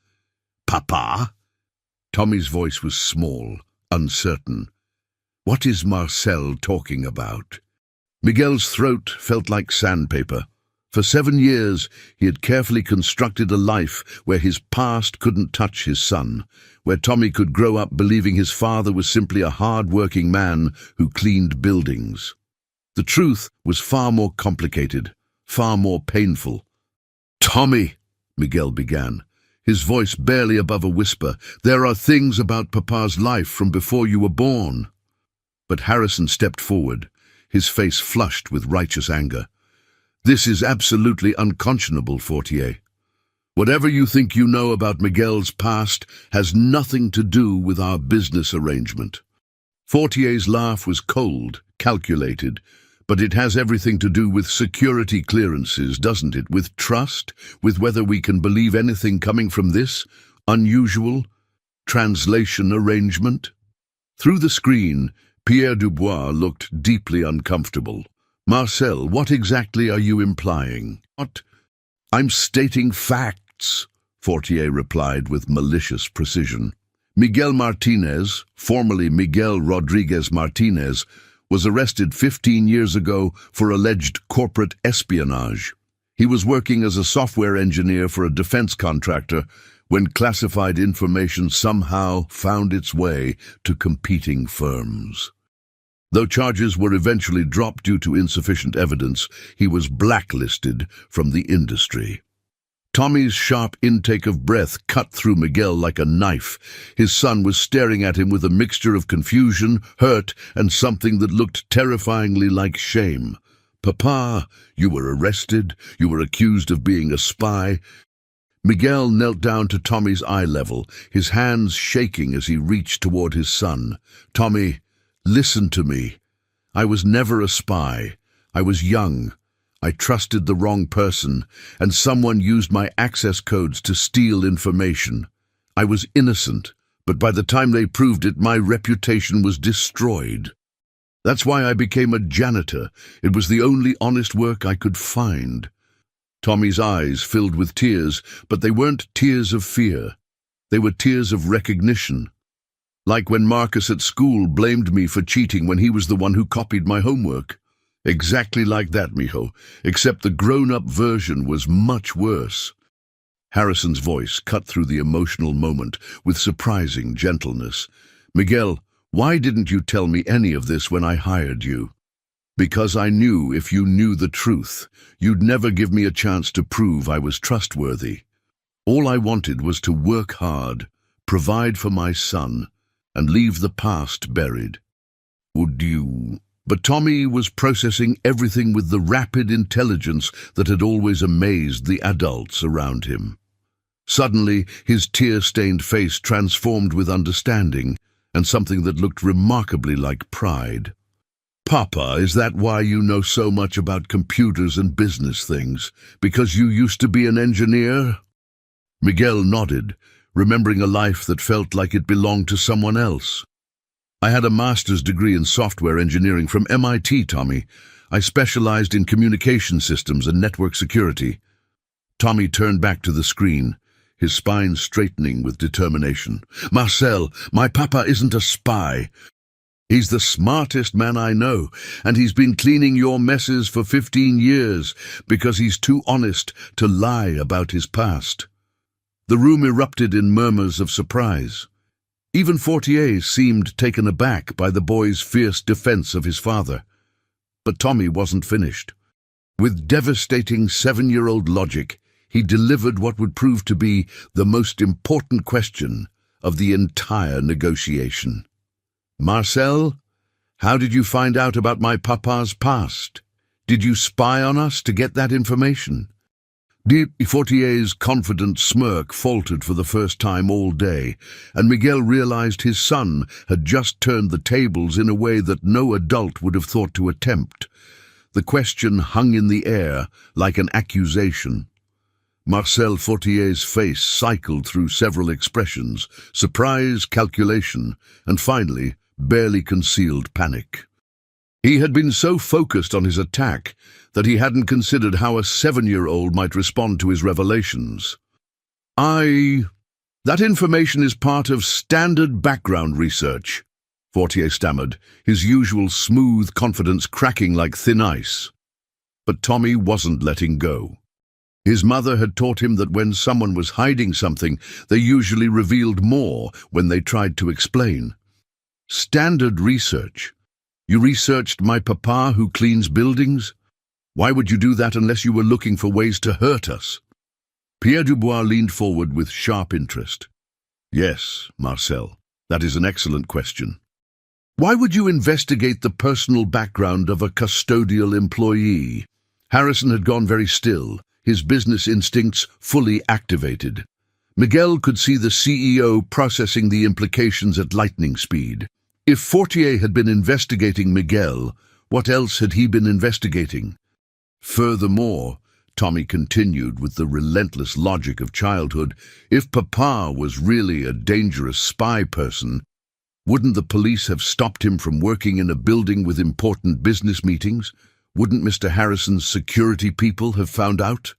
"Papa?" Tommy's voice was small, uncertain. "What is Marcel talking about?" Miguel's throat felt like sandpaper. For 7 years, he had carefully constructed a life where his past couldn't touch his son, where Tommy could grow up believing his father was simply a hard-working man who cleaned buildings. The truth was far more complicated, far more painful. "Tommy," Miguel began, his voice barely above a whisper, "there are things about Papa's life from before you were born." But Harrison stepped forward, his face flushed with righteous anger. "This is absolutely unconscionable, Fortier. Whatever you think you know about Miguel's past has nothing to do with our business arrangement." Fortier's laugh was cold, calculated, but it has everything to do with security clearances, doesn't it? With trust, with whether we can believe anything coming from this unusual translation arrangement. Through the screen, Pierre Dubois looked deeply uncomfortable. "Marcel, what exactly are you implying?" "What? I'm stating facts," Fortier replied with malicious precision. Miguel Martinez, formerly Miguel Rodriguez Martinez, was arrested 15 years ago for alleged corporate espionage. He was working as a software engineer for a defense contractor when classified information somehow found its way to competing firms. Though charges were eventually dropped due to insufficient evidence, he was blacklisted from the industry. Tommy's sharp intake of breath cut through Miguel like a knife. His son was staring at him with a mixture of confusion, hurt, and something that looked terrifyingly like shame. "Papa, you were arrested. You were accused of being a spy." Miguel knelt down to Tommy's eye level, his hands shaking as he reached toward his son. "Tommy, listen to me. I was never a spy. I was young. I trusted the wrong person, and someone used my access codes to steal information. I was innocent, but by the time they proved it, my reputation was destroyed. That's why I became a janitor. It was the only honest work I could find." Tommy's eyes filled with tears, but they weren't tears of fear. They were tears of recognition. Like when Marcus at school blamed me for cheating when he was the one who copied my homework. Exactly like that, mijo, except the grown-up version was much worse. Harrison's voice cut through the emotional moment with surprising gentleness. "Miguel, why didn't you tell me any of this when I hired you?" "Because I knew if you knew the truth, you'd never give me a chance to prove I was trustworthy. All I wanted was to work hard, provide for my son, and leave the past buried." "Would you—" But Tommy was processing everything with the rapid intelligence that had always amazed the adults around him. Suddenly, his tear-stained face transformed with understanding, and something that looked remarkably like pride. "Papa, is that why you know so much about computers and business things? Because you used to be an engineer?" Miguel nodded, remembering a life that felt like it belonged to someone else. "I had a master's degree in software engineering from MIT, Tommy. I specialized in communication systems and network security." Tommy turned back to the screen, his spine straightening with determination. "Marcel, my papa isn't a spy. He's the smartest man I know, and he's been cleaning your messes for 15 years because he's too honest to lie about his past." The room erupted in murmurs of surprise. Even Fortier seemed taken aback by the boy's fierce defense of his father. But Tommy wasn't finished. With devastating 7-year-old logic, he delivered what would prove to be the most important question of the entire negotiation. "Marcel, how did you find out about my papa's past? Did you spy on us to get that information?" Fortier's confident smirk faltered for the first time all day, and Miguel realized his son had just turned the tables in a way that no adult would have thought to attempt. The question hung in the air like an accusation. Marcel Fortier's face cycled through several expressions: surprise, calculation, and finally, barely concealed panic. He had been so focused on his attack that he hadn't considered how a 7-year-old might respond to his revelations. That information is part of standard background research," Fortier stammered, his usual smooth confidence cracking like thin ice. But Tommy wasn't letting go. His mother had taught him that when someone was hiding something, they usually revealed more when they tried to explain. "Standard research? You researched my papa who cleans buildings? Why would you do that unless you were looking for ways to hurt us?" Pierre Dubois leaned forward with sharp interest. "Yes, Marcel, that is an excellent question. Why would you investigate the personal background of a custodial employee?" Harrison had gone very still, his business instincts fully activated. Miguel could see the CEO processing the implications at lightning speed. If Fortier had been investigating Miguel, what else had he been investigating? Furthermore, Tommy continued with the relentless logic of childhood, if Papa was really a dangerous spy person, wouldn't the police have stopped him from working in a building with important business meetings? Wouldn't Mr. Harrison's security people have found out?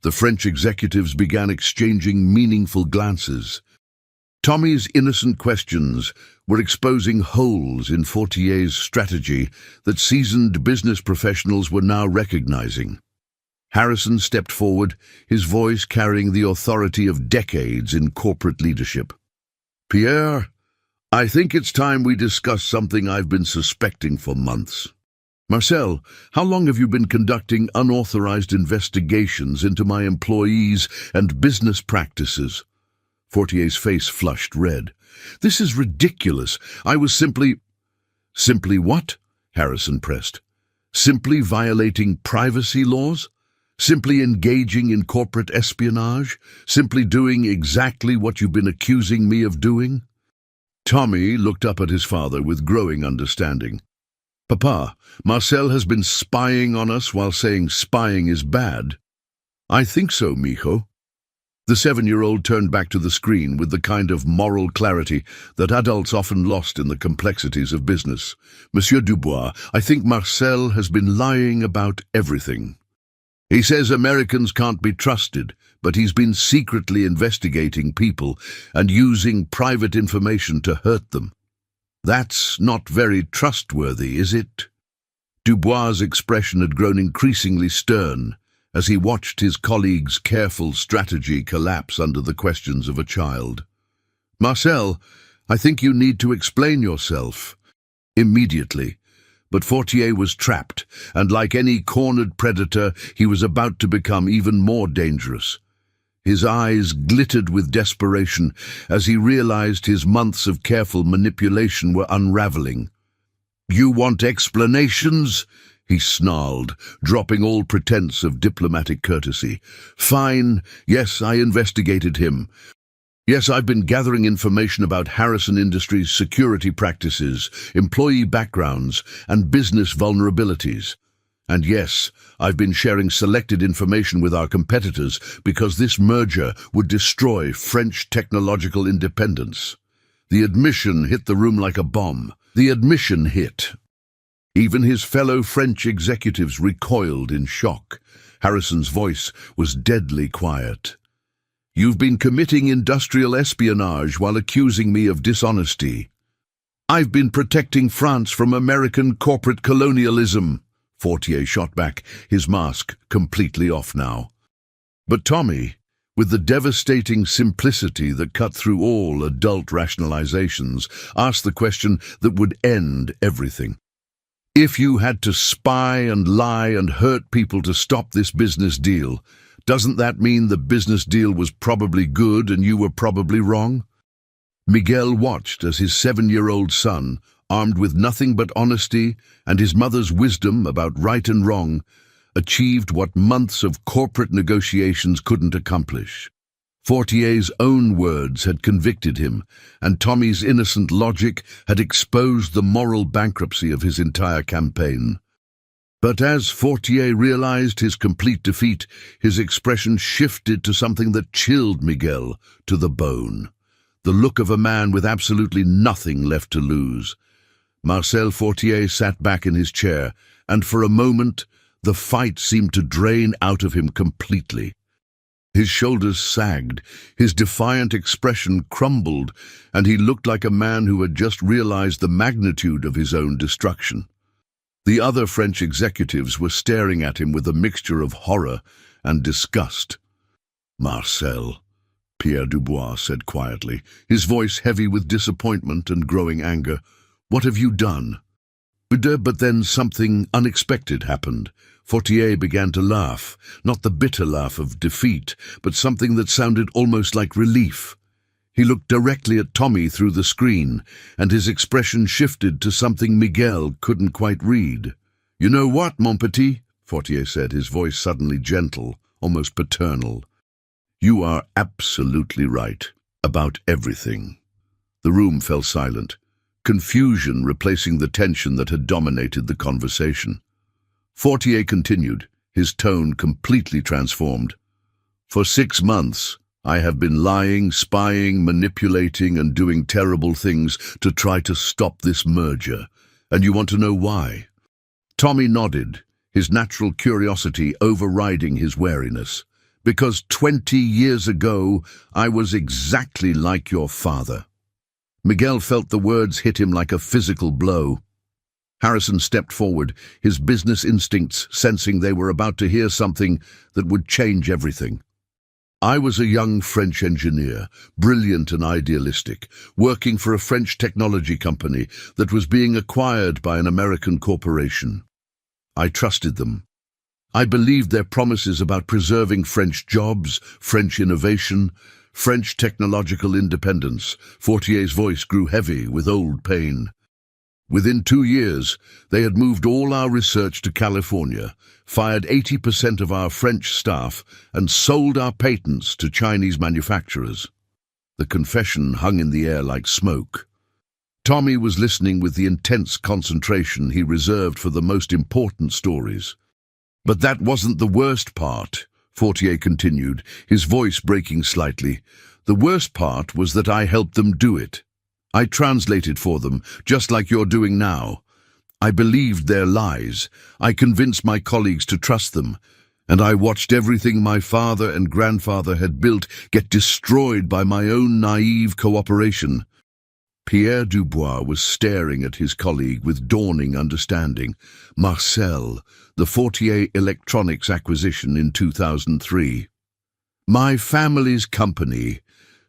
The French executives began exchanging meaningful glances. Tommy's innocent questions were exposing holes in Fortier's strategy that seasoned business professionals were now recognizing. Harrison stepped forward, his voice carrying the authority of decades in corporate leadership. "Pierre, I think it's time we discuss something I've been suspecting for months. Marcel, how long have you been conducting unauthorized investigations into my employees and business practices?" Fortier's face flushed red. "This is ridiculous. I was simply—" "Simply what?" Harrison pressed. "Simply violating privacy laws? Simply engaging in corporate espionage? Simply doing exactly what you've been accusing me of doing?" Tommy looked up at his father with growing understanding. "Papa, Marcel has been spying on us while saying spying is bad." "I think so, mijo." The 7-year-old turned back to the screen with the kind of moral clarity that adults often lost in the complexities of business. "Monsieur Dubois, I think Marcel has been lying about everything. He says Americans can't be trusted, but he's been secretly investigating people and using private information to hurt them. That's not very trustworthy, is it?" Dubois' expression had grown increasingly stern as he watched his colleague's careful strategy collapse under the questions of a child. "Marcel, I think you need to explain yourself immediately." But Fortier was trapped, and like any cornered predator, he was about to become even more dangerous. His eyes glittered with desperation as he realized his months of careful manipulation were unraveling. "You want explanations?" he snarled, dropping all pretense of diplomatic courtesy. "Fine. Yes, I investigated him. Yes, I've been gathering information about Harrison Industries' security practices, employee backgrounds, and business vulnerabilities. And yes, I've been sharing selected information with our competitors because this merger would destroy French technological independence." The admission hit the room like a bomb. The admission hit. Even his fellow French executives recoiled in shock. Harrison's voice was deadly quiet. "You've been committing industrial espionage while accusing me of dishonesty." I've been protecting France from American corporate colonialism, Fortier shot back, his mask completely off now. But Tommy, with the devastating simplicity that cut through all adult rationalizations, asked the question that would end everything. If you had to spy and lie and hurt people to stop this business deal, doesn't that mean the business deal was probably good and you were probably wrong? Miguel watched as his 7-year-old son, armed with nothing but honesty and his mother's wisdom about right and wrong, achieved what months of corporate negotiations couldn't accomplish. Fortier's own words had convicted him, and Tommy's innocent logic had exposed the moral bankruptcy of his entire campaign. But as Fortier realized his complete defeat, his expression shifted to something that chilled Miguel to the bone. The look of a man with absolutely nothing left to lose. Marcel Fortier sat back in his chair, and for a moment, the fight seemed to drain out of him completely. His shoulders sagged, his defiant expression crumbled, and he looked like a man who had just realized the magnitude of his own destruction. The other French executives were staring at him with a mixture of horror and disgust. "Marcel," Pierre Dubois said quietly, his voice heavy with disappointment and growing anger, "what have you done?" But then something unexpected happened. Fortier began to laugh, not the bitter laugh of defeat, but something that sounded almost like relief. He looked directly at Tommy through the screen, and his expression shifted to something Miguel couldn't quite read. "You know what, mon petit?" Fortier said, his voice suddenly gentle, almost paternal. "You are absolutely right about everything." The room fell silent, confusion replacing the tension that had dominated the conversation. Fortier continued, his tone completely transformed. "For 6 months, I have been lying, spying, manipulating, and doing terrible things to try to stop this merger. And you want to know why?" Tommy nodded, his natural curiosity overriding his wariness. "Because 20 years ago, I was exactly like your father." Miguel felt the words hit him like a physical blow. Harrison stepped forward, his business instincts sensing they were about to hear something that would change everything. "I was a young French engineer, brilliant and idealistic, working for a French technology company that was being acquired by an American corporation. I trusted them. I believed their promises about preserving French jobs, French innovation, French technological independence." Fortier's voice grew heavy with old pain. "Within 2 years, they had moved all our research to California, fired 80% of our French staff, and sold our patents to Chinese manufacturers." The confession hung in the air like smoke. Tommy was listening with the intense concentration he reserved for the most important stories. "But that wasn't the worst part," Fortier continued, his voice breaking slightly. "The worst part was that I helped them do it. I translated for them, just like you're doing now. I believed their lies. I convinced my colleagues to trust them. And I watched everything my father and grandfather had built get destroyed by my own naive cooperation." Pierre Dubois was staring at his colleague with dawning understanding. "Marcel, the Fortier Electronics acquisition in 2003. My family's company.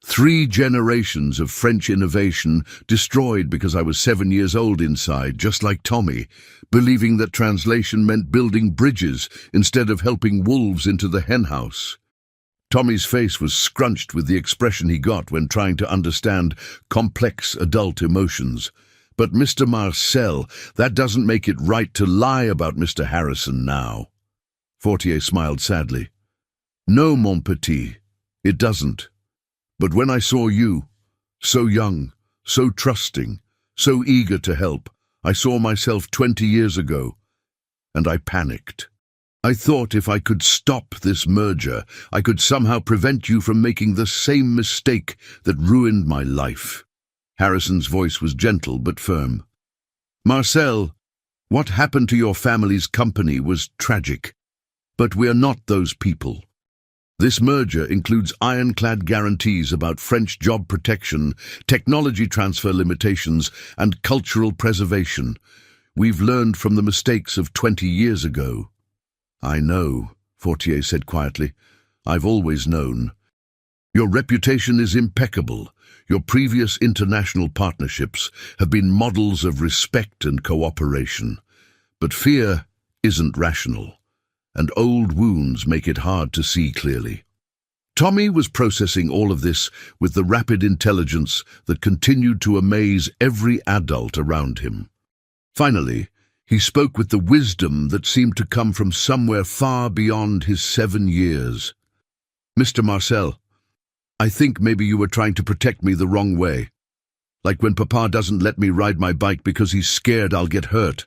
3 generations of French innovation destroyed because I was 7 years old inside, just like Tommy, believing that translation meant building bridges instead of helping wolves into the henhouse." Tommy's face was scrunched with the expression he got when trying to understand complex adult emotions. "But Mr. Marcel, that doesn't make it right to lie about Mr. Harrison now." Fortier smiled sadly. "No, mon petit, it doesn't. But when I saw you, so young, so trusting, so eager to help, I saw myself 20 years ago, and I panicked. I thought if I could stop this merger, I could somehow prevent you from making the same mistake that ruined my life." Harrison's voice was gentle but firm. "Marcel, what happened to your family's company was tragic, but we're not those people. This merger includes ironclad guarantees about French job protection, technology transfer limitations, and cultural preservation. We've learned from the mistakes of 20 years ago. I know, Fortier said quietly. I've always known. Your reputation is impeccable. Your previous international partnerships have been models of respect and cooperation. But fear isn't rational, and old wounds make it hard to see clearly. Tommy was processing all of this with the rapid intelligence that continued to amaze every adult around him. Finally, he spoke with the wisdom that seemed to come from somewhere far beyond his 7 years. Mr. Marcel, I think maybe you were trying to protect me the wrong way. Like when Papa doesn't let me ride my bike because he's scared I'll get hurt.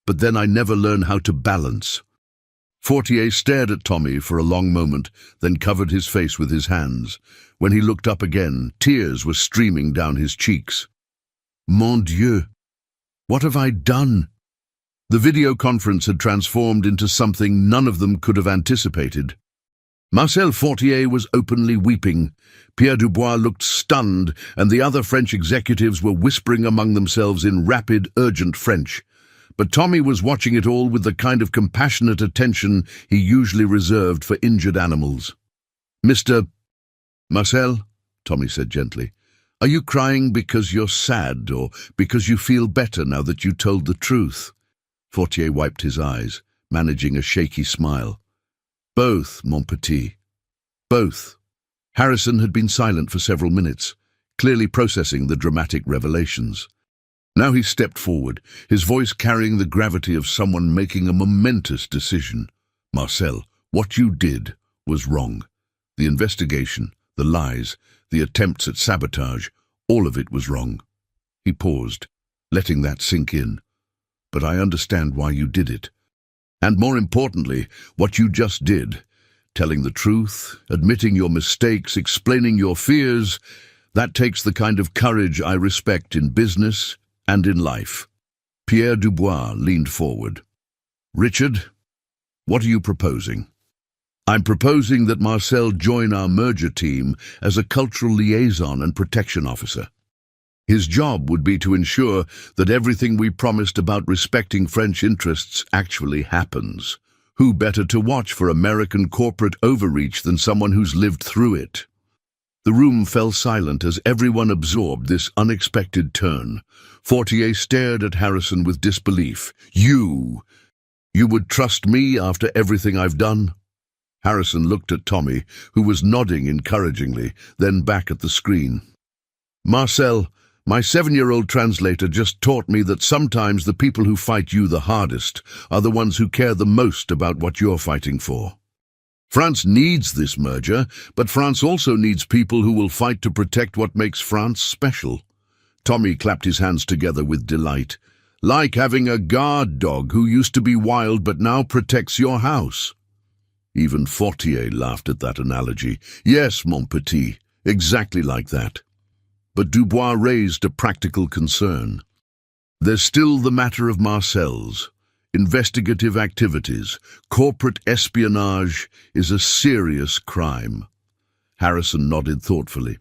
But then I never learn how to balance. Fortier stared at Tommy for a long moment, then covered his face with his hands. When he looked up again, tears were streaming down his cheeks. Mon Dieu, what have I done? The video conference had transformed into something none of them could have anticipated. Marcel Fortier was openly weeping. Pierre Dubois looked stunned, and the other French executives were whispering among themselves in rapid, urgent French. But Tommy was watching it all with the kind of compassionate attention he usually reserved for injured animals. Mr. Marcel, Tommy said gently, are you crying because you're sad or because you feel better now that you told the truth? Fortier wiped his eyes, managing a shaky smile. Both, mon petit. Both. Harrison had been silent for several minutes, clearly processing the dramatic revelations. Now he stepped forward, his voice carrying the gravity of someone making a momentous decision. Marcel, what you did was wrong. The investigation, the lies, the attempts at sabotage, all of it was wrong. He paused, letting that sink in. But I understand why you did it. And more importantly, what you just did, telling the truth, admitting your mistakes, explaining your fears, that takes the kind of courage I respect in business and in life. Pierre Dubois leaned forward. Richard, what are you proposing? I'm proposing that Marcel join our merger team as a cultural liaison and protection officer. His job would be to ensure that everything we promised about respecting French interests actually happens. Who better to watch for American corporate overreach than someone who's lived through it? The room fell silent as everyone absorbed this unexpected turn. Fortier stared at Harrison with disbelief. You would trust me after everything I've done? Harrison looked at Tommy, who was nodding encouragingly, then back at the screen. Marcel, my 7-year-old translator just taught me that sometimes the people who fight you the hardest are the ones who care the most about what you're fighting for. France needs this merger, but France also needs people who will fight to protect what makes France special. Tommy clapped his hands together with delight. Like having a guard dog who used to be wild but now protects your house. Even Fortier laughed at that analogy. Yes, mon petit, exactly like that. But Dubois raised a practical concern. There's still the matter of Marcel's. Investigative activities, corporate espionage is a serious crime. Harrison nodded thoughtfully.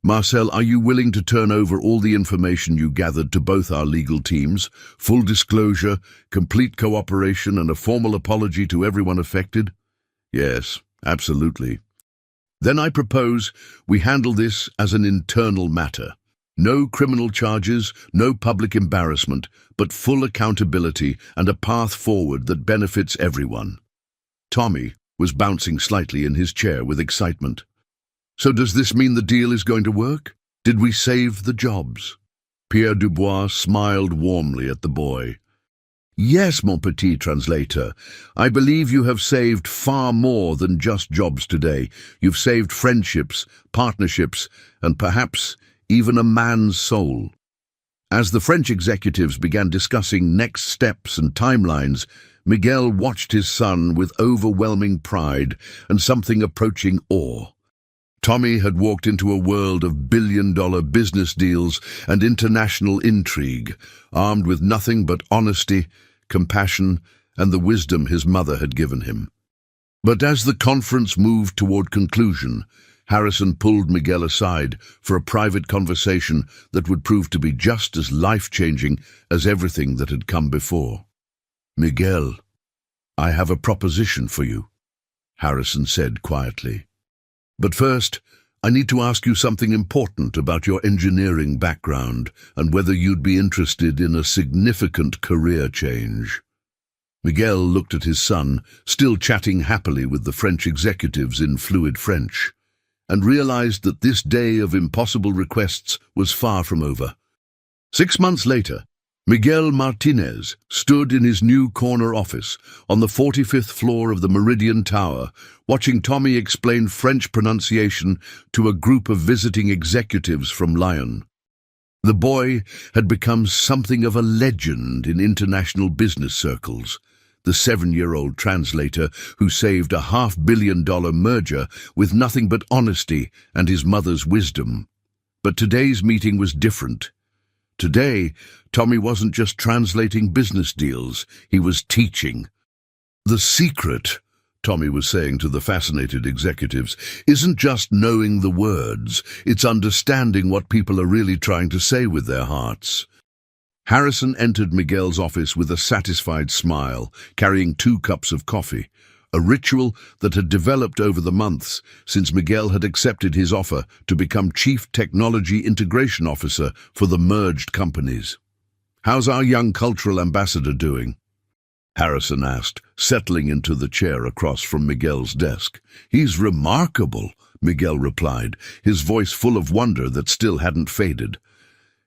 Marcel, are you willing to turn over all the information you gathered to both our legal teams? Full disclosure, complete cooperation, and a formal apology to everyone affected? Yes, absolutely. Then I propose we handle this as an internal matter. No criminal charges, no public embarrassment, but full accountability and a path forward that benefits everyone. Tommy was bouncing slightly in his chair with excitement. So does this mean the deal is going to work? Did we save the jobs? Pierre Dubois smiled warmly at the boy. Yes, mon petit translator. I believe you have saved far more than just jobs today. You've saved friendships, partnerships, and perhaps even a man's soul. As the French executives began discussing next steps and timelines, Miguel watched his son with overwhelming pride and something approaching awe. Tommy had walked into a world of billion-dollar business deals and international intrigue, armed with nothing but honesty, compassion, and the wisdom his mother had given him. But as the conference moved toward conclusion, Harrison pulled Miguel aside for a private conversation that would prove to be just as life-changing as everything that had come before. "Miguel, I have a proposition for you," Harrison said quietly. "But first, I need to ask you something important about your engineering background and whether you'd be interested in a significant career change." Miguel looked at his son, still chatting happily with the French executives in fluid French, and realized that this day of impossible requests was far from over. 6 months later, Miguel Martinez stood in his new corner office on the 45th floor of the Meridian Tower, watching Tommy explain French pronunciation to a group of visiting executives from Lyon. The boy had become something of a legend in international business circles, the 7-year-old translator who saved a $500 million merger with nothing but honesty and his mother's wisdom. But today's meeting was different. Today, Tommy wasn't just translating business deals, he was teaching. "The secret," Tommy was saying to the fascinated executives, "isn't just knowing the words, it's understanding what people are really trying to say with their hearts." Harrison entered Miguel's office with a satisfied smile, carrying 2 cups of coffee, a ritual that had developed over the months since Miguel had accepted his offer to become Chief Technology Integration Officer for the merged companies. "How's our young cultural ambassador doing?" Harrison asked, settling into the chair across from Miguel's desk. "He's remarkable," Miguel replied, his voice full of wonder that still hadn't faded.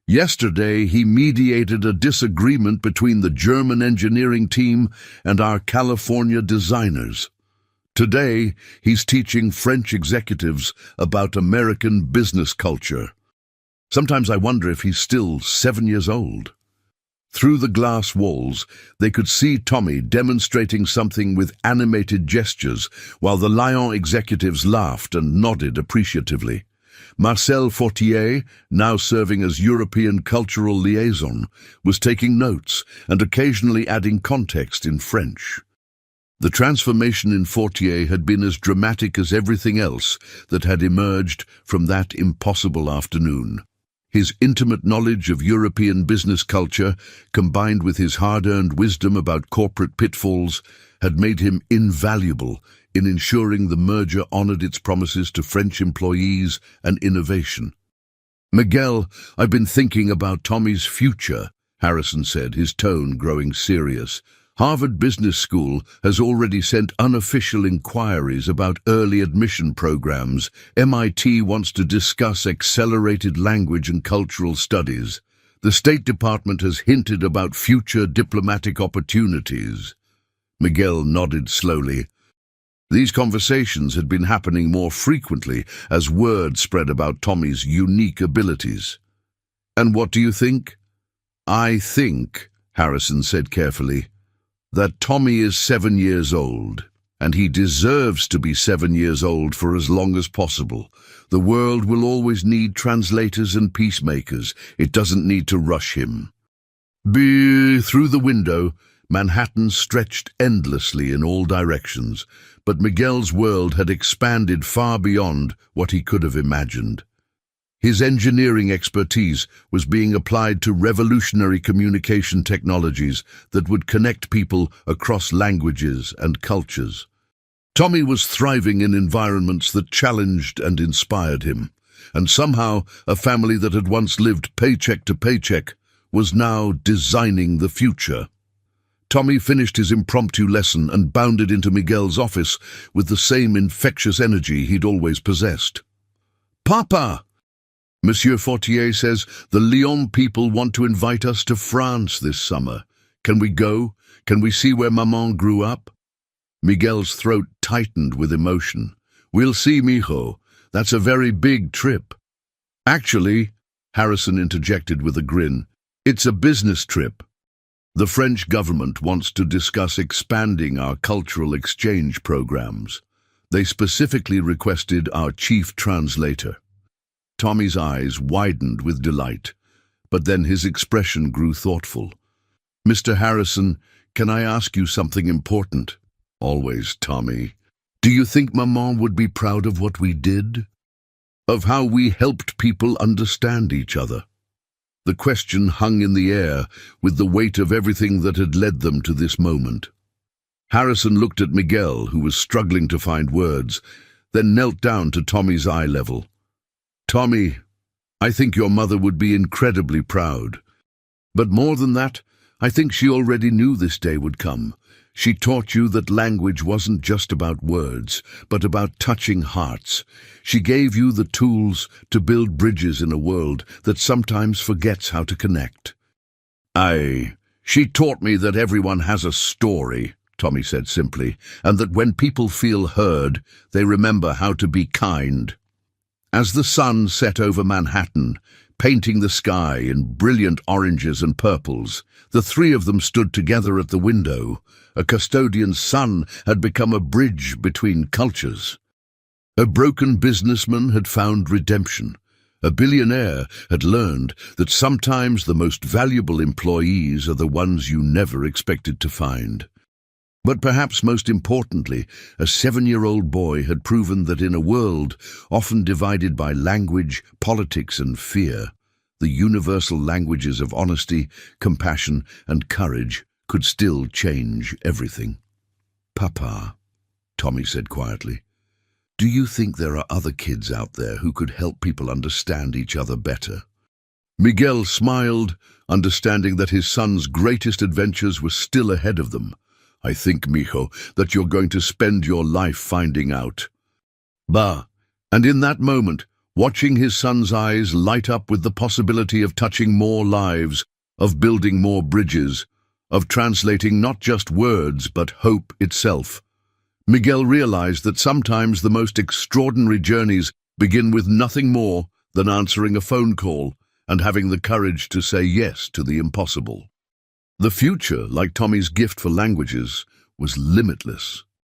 "Yesterday, he mediated a disagreement between the German engineering team and our California designers. Today, he's teaching French executives about American business culture. Sometimes I wonder if he's still 7 years old." Through the glass walls, they could see Tommy demonstrating something with animated gestures, while the Lyon executives laughed and nodded appreciatively. Marcel Fortier, now serving as European cultural liaison, was taking notes and occasionally adding context in French. The transformation in Fortier had been as dramatic as everything else that had emerged from that impossible afternoon. His intimate knowledge of European business culture, combined with his hard-earned wisdom about corporate pitfalls, had made him invaluable in ensuring the merger honored its promises to French employees and innovation. "Miguel, I've been thinking about Tommy's future," Harrison said, his tone growing serious. "Harvard Business School has already sent unofficial inquiries about early admission programs. MIT wants to discuss accelerated language and cultural studies. The State Department has hinted about future diplomatic opportunities." Miguel nodded slowly. These conversations had been happening more frequently as word spread about Tommy's unique abilities. "And what do you think?" "I think," Harrison said carefully, "that Tommy is 7 years old, and he deserves to be 7 years old for as long as possible. The world will always need translators and peacemakers. It doesn't need to rush him." Through the window, Manhattan stretched endlessly in all directions, but Miguel's world had expanded far beyond what he could have imagined. His engineering expertise was being applied to revolutionary communication technologies that would connect people across languages and cultures. Tommy was thriving in environments that challenged and inspired him, and somehow a family that had once lived paycheck to paycheck was now designing the future. Tommy finished his impromptu lesson and bounded into Miguel's office with the same infectious energy he'd always possessed. "Papa! Monsieur Fortier says the Lyon people want to invite us to France this summer. Can we go? Can we see where Maman grew up?" Miguel's throat tightened with emotion. "We'll see, mijo. That's a very big trip." "Actually," Harrison interjected with a grin, "it's a business trip. The French government wants to discuss expanding our cultural exchange programs. They specifically requested our chief translator." Tommy's eyes widened with delight, but then his expression grew thoughtful. "Mr. Harrison, can I ask you something important?" "Always, Tommy." Do you think Maman would be proud of what we did? Of how we helped people understand each other? The question hung in the air with the weight of everything that had led them to this moment. Harrison looked at Miguel, who was struggling to find words, then knelt down to Tommy's eye level. Tommy, I think your mother would be incredibly proud. But more than that, I think she already knew this day would come. She taught you that language wasn't just about words, but about touching hearts. She gave you the tools to build bridges in a world that sometimes forgets how to connect. She taught me that everyone has a story, Tommy said simply, and that when people feel heard, they remember how to be kind. As the sun set over Manhattan, painting the sky in brilliant oranges and purples, the three of them stood together at the window. A custodian's son had become a bridge between cultures. A broken businessman had found redemption. A billionaire had learned that sometimes the most valuable employees are the ones you never expected to find. But perhaps most importantly, a 7-year-old boy had proven that in a world often divided by language, politics and fear, the universal languages of honesty, compassion and courage could still change everything. Papa, Tommy said quietly, do you think there are other kids out there who could help people understand each other better? Miguel smiled, understanding that his son's greatest adventures were still ahead of them. I think, mijo, that you're going to spend your life finding out. Bah! And in that moment, watching his son's eyes light up with the possibility of touching more lives, of building more bridges, of translating not just words but hope itself, Miguel realized that sometimes the most extraordinary journeys begin with nothing more than answering a phone call and having the courage to say yes to the impossible. The future, like Tommy's gift for languages, was limitless.